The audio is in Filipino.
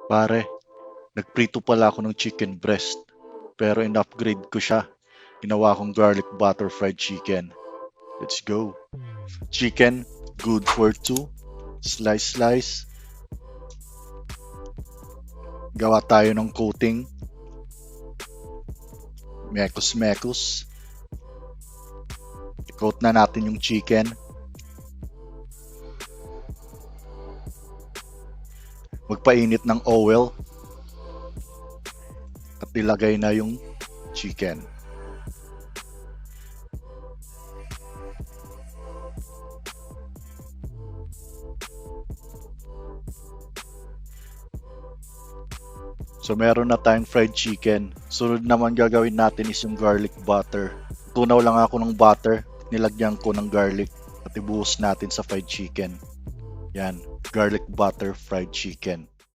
Pare, nagprito pala ako ng chicken breast. Pero in-upgrade ko siya. Ginawa kong garlic butter fried chicken. Let's go. Chicken, good for two. Slice, slice. Gawa tayo ng coating. Mekos, mekos. I-coat na natin yung chicken. Magpainit ng oil. At ilagay na yung chicken. So meron na tayong fried chicken. Sunod naman gagawin natin is yung garlic butter. Tunaw lang ako ng butter. Nilagyan ko ng garlic. At ibuhos natin sa fried chicken. Yan, garlic butter fried chicken.